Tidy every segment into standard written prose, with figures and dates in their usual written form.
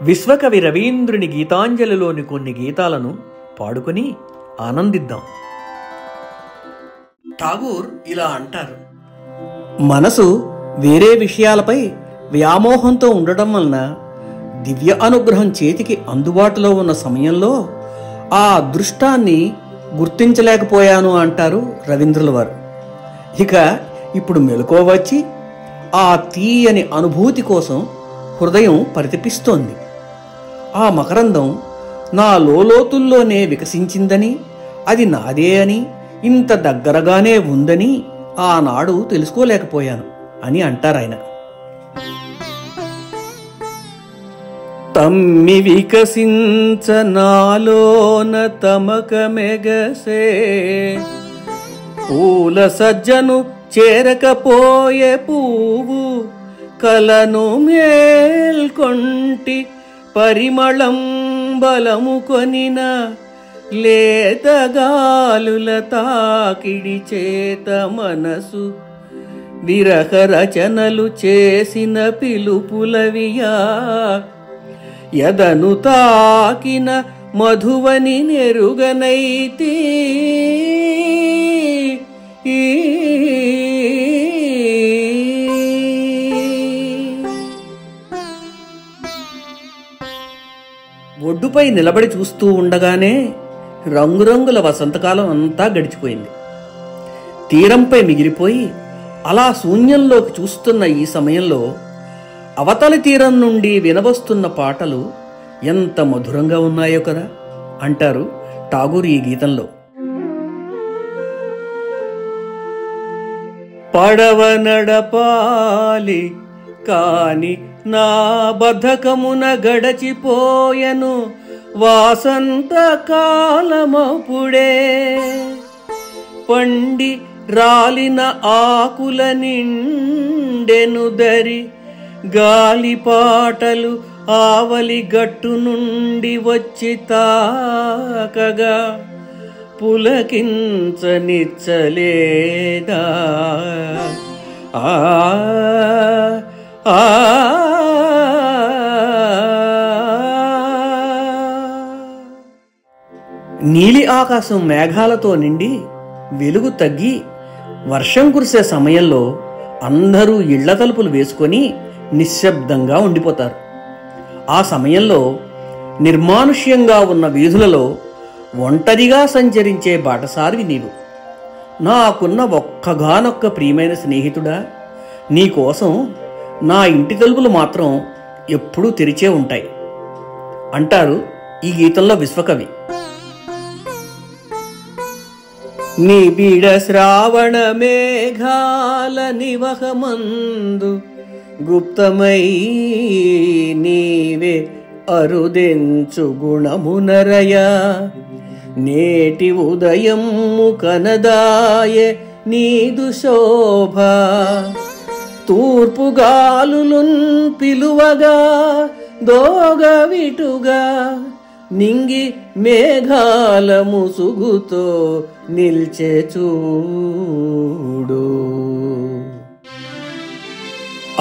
విశ్వకవి రవీంద్రుని గీతాంజలిలోని కొన్ని గీతాలను పాడుకొని ఆనందిద్దాం. ఠాగూర్ ఇలా అంటారు: మనసు వేరే విషయాలపై వ్యామోహంతో ఉండటం వలన దివ్య అనుగ్రహం చేతికి అందుబాటులో ఉన్న సమయంలో ఆ అదృష్టాన్ని గుర్తించలేకపోయాను అంటారు రవీంద్రుల వారు. ఇక ఇప్పుడు మెలకువ వచ్చి ఆ తీయని అనుభూతి కోసం హృదయం పరితపిస్తోంది. ఆ మకరందం నా లోతుల్లోనే వికసించిందని, అది నాదే అని, ఇంత దగ్గరగానే ఉందని ఆనాడు తెలుసుకోలేకపోయాను అని అంటారాయన. తమ్మి వికసించ నాలోన తమక మెగసే, పూల సజ్జను చేరకపోయే పువ్వు కలను మేల్కొంటి, పరిమళం బలము కొనిన లేతగాలుల తాకిడి చేత మనసు విరహ రచనలు చేసిన పిలుపులవియా, ఎదను తాకిన మధువని నెరుగనైతి. ఒడ్డుపై నిలబడి చూస్తూ ఉండగానే రంగురంగుల వసంతకాలం అంతా గడిచిపోయింది. తీరంపై మిగిలిపోయి అలా శూన్యంలోకి చూస్తున్న ఈ సమయంలో అవతలి తీరం నుండి వినవస్తున్న పాటలు ఎంత మధురంగా ఉన్నాయో కదా అంటారు ఠాగూర్ ఈ గీతంలో. పడవ నడపాలి కాని నా బద్ధకమున గడచిపోయెను వాసంత కాలమపుడే, పండి రాలిన ఆకుల నిండెను దరి, గాలి పాటలు ఆవలి గట్టు నుండి వచ్చి తాకగా పులకించనిచ్చలేదా. ఆ ఆ నీలి ఆకాశం మేఘాలతో నిండి వెలుగు తగ్గి వర్షం కురిసే సమయంలో అందరూ ఇళ్ల తలుపులు వేసుకొని నిశ్శబ్దంగా ఉండిపోతారు. ఆ సమయంలో నిర్మానుష్యంగా ఉన్న వీధులలో ఒంటరిగా సంచరించే బాటసారివి నీవు. నాకున్న ఒక్కగానొక్క ప్రియమైన స్నేహితుడా, నీకోసం నా ఇంటి తలుపులు మాత్రం ఎప్పుడూ తెరిచే ఉంటాయి అంటారు ఈ గీతంలో విశ్వకవి. నిబిడ శ్రావణ మేఘాల నివహమందు గుప్తమై నీవే అరుదెంచు గుణమునరయ, నేటి ఉదయము కనదాయే నీదు శోభ, తూర్పు గాలులున్ పిలువగా దోగవిటుగా, నింగి మేఘాల ముసుగుతో నిల్చే చూడు.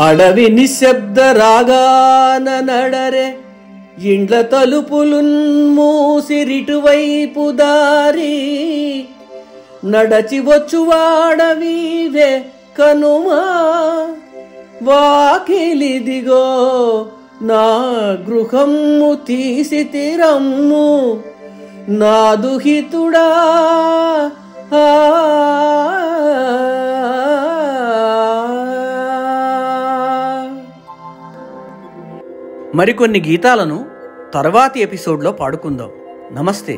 అడవి నిశ్శబ్ద రాగాన నడరే, ఇండ్ల తలుపులున్ మూసిరిటువైపు దారి, నడచి వచ్చువాడవీవే కనుమా, వాకిలిదిగో నా గృహము తీసి తిరమ్ము నా దుహితుడా. మరికొన్ని గీతాలను తర్వాతి ఎపిసోడ్లో పాడుకుందాం. నమస్తే.